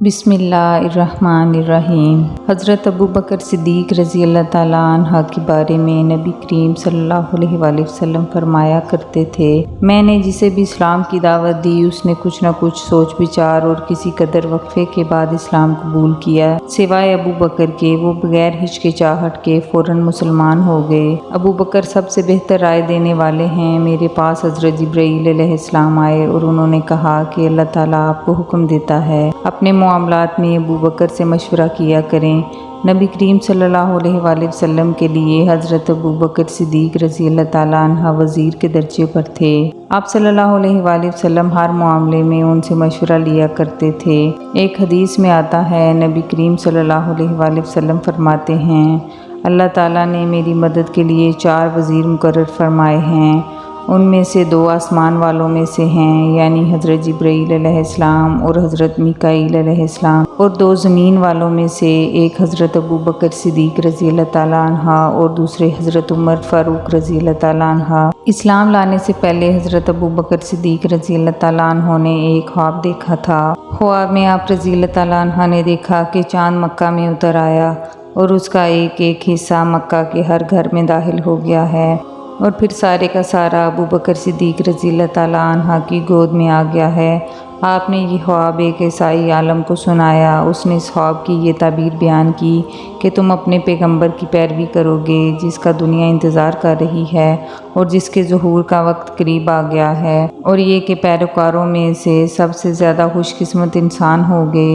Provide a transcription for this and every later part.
بسم اللہ الرحمن الرحیم۔ حضرت ابو بکر صدیق رضی اللہ تعالیٰ عنہ کے بارے میں نبی کریم صلی اللہ علیہ وآلہ وسلم فرمایا کرتے تھے، میں نے جسے بھی اسلام کی دعوت دی اس نے کچھ نہ کچھ سوچ بچار اور کسی قدر وقفے کے بعد اسلام قبول کیا، سوائے ابو بکر کے، وہ بغیر ہچکچاہٹ کے فوراً مسلمان ہو گئے۔ ابو بکر سب سے بہتر رائے دینے والے ہیں۔ میرے پاس حضرت جبرائیل علیہ السلام آئے اور انہوں نے کہا کہ اللہ تعالیٰ آپ کو حکم دیتا ہے اپنے معاملات میں ابو بکر سے مشورہ کیا کریں۔ نبی کریم صلی اللہ علیہ وآلہ وسلم کے لیے حضرت ابو بکر صدیق رضی اللہ تعالیٰ عنہ وزیر کے درجے پر تھے۔ آپ صلی اللہ علیہ وآلہ وسلم ہر معاملے میں ان سے مشورہ لیا کرتے تھے۔ ایک حدیث میں آتا ہے، نبی کریم صلی اللہ علیہ وآلہ وسلم فرماتے ہیں، اللہ تعالیٰ نے میری مدد کے لیے 4 وزیر مقرر فرمائے ہیں، ان میں سے 2 آسمان والوں میں سے ہیں، یعنی حضرت جبرائیل علیہ السلام اور حضرت میکائیل علیہ السلام، اور 2 زمین والوں میں سے، ایک حضرت ابو بکر صدیق رضی اللہ تعالیٰ عنہ اور دوسرے حضرت عمر فاروق رضی اللہ تعالیٰ عنہ۔ اسلام لانے سے پہلے حضرت ابو بکر صدیق رضی اللہ تعالیٰ عنہ نے ایک خواب دیکھا تھا۔ خواب میں آپ رضی اللہ تعالیٰ عنہ نے دیکھا کہ چاند مکہ میں اتر آیا اور اس کا ایک ایک حصہ مکہ کے ہر گھر میں داخل ہو گیا ہے، اور پھر سارے کا سارا ابو بکر صدیق رضی اللہ تعالیٰ عنہ کی گود میں آ گیا ہے۔ آپ نے یہ خواب ایک عیسائی عالم کو سنایا۔ اس نے اس خواب کی یہ تعبیر بیان کی کہ تم اپنے پیغمبر کی پیروی کرو گے جس کا دنیا انتظار کر رہی ہے اور جس کے ظہور کا وقت قریب آ گیا ہے، اور یہ کہ پیروکاروں میں سے سب سے زیادہ خوش قسمت انسان ہوگے۔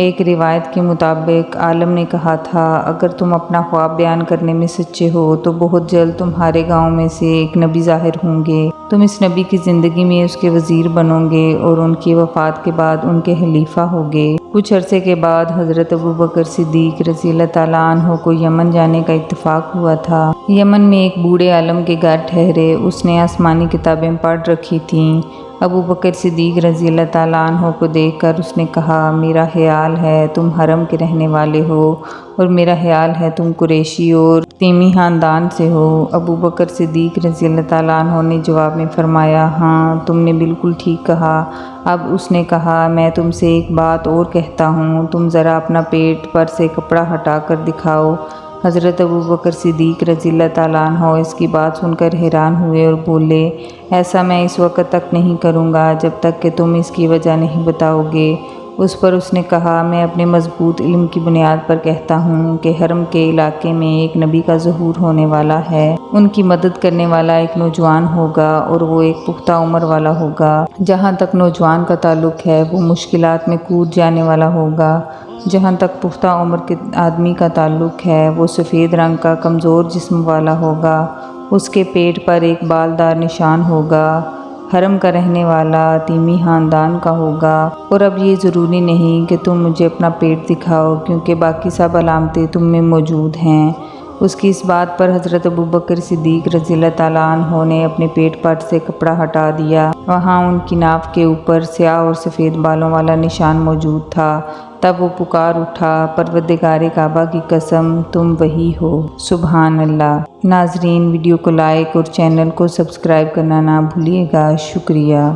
ایک روایت کے مطابق عالم نے کہا تھا، اگر تم اپنا خواب بیان کرنے میں سچے ہو تو بہت جلد تمہارے گاؤں میں سے ایک نبی ظاہر ہوں گے، تم اس نبی کی زندگی میں اس کے وزیر بنو گے اور ان کی وفات کے بعد ان کے خلیفہ ہوگے۔ کچھ عرصے کے بعد حضرت ابو بکر صدیق رضی اللہ تعالیٰ عنہ کو یمن جانے کا اتفاق ہوا تھا۔ یمن میں ایک بوڑھے عالم کے گھر ٹھہرے، اس نے آسمانی کتابیں پڑھ رکھی تھیں۔ ابو بکر صدیق رضی اللہ تعالیٰ عنہ کو دیکھ کر اس نے کہا، میرا خیال ہے تم حرم کے رہنے والے ہو اور میرا خیال ہے تم قریشی اور تیمی خاندان سے ہو۔ ابو بکر صدیق رضی اللہ تعالیٰ عنہ نے جواب میں فرمایا، ہاں تم نے بالکل ٹھیک کہا۔ اب اس نے کہا، میں تم سے ایک بات اور کہتا ہوں، تم ذرا اپنا پیٹ پر سے کپڑا ہٹا کر دکھاؤ۔ حضرت ابو بکر صدیق رضی اللہ تعالیٰ عنہ اس کی بات سن کر حیران ہوئے اور بولے، ایسا میں اس وقت تک نہیں کروں گا جب تک کہ تم اس کی وجہ نہیں بتاؤ گے۔ اس پر اس نے کہا، میں اپنے مضبوط علم کی بنیاد پر کہتا ہوں کہ حرم کے علاقے میں ایک نبی کا ظہور ہونے والا ہے، ان کی مدد کرنے والا ایک نوجوان ہوگا اور وہ ایک پختہ عمر والا ہوگا۔ جہاں تک نوجوان کا تعلق ہے وہ مشکلات میں کود جانے والا ہوگا، جہاں تک پختہ عمر کے آدمی کا تعلق ہے وہ سفید رنگ کا کمزور جسم والا ہوگا، اس کے پیٹ پر ایک بالدار نشان ہوگا، حرم کا رہنے والا تیمی خاندان کا ہوگا، اور اب یہ ضروری نہیں کہ تم مجھے اپنا پیٹ دکھاؤ کیونکہ باقی سب علامتیں تم میں موجود ہیں۔ اس کی اس بات پر حضرت ابو بکر صدیق رضی اللہ تعالیٰ عنہ نے اپنے پیٹ پر سے کپڑا ہٹا دیا۔ وہاں ان کی ناف کے اوپر سیاہ اور سفید بالوں والا نشان موجود تھا۔ تب وہ پکار اٹھا، پروردگار کعبہ کی قسم تم وہی ہو۔ سبحان اللہ۔ ناظرین، ویڈیو کو لائک اور چینل کو سبسکرائب کرنا نہ بھولیے گا۔ شکریہ۔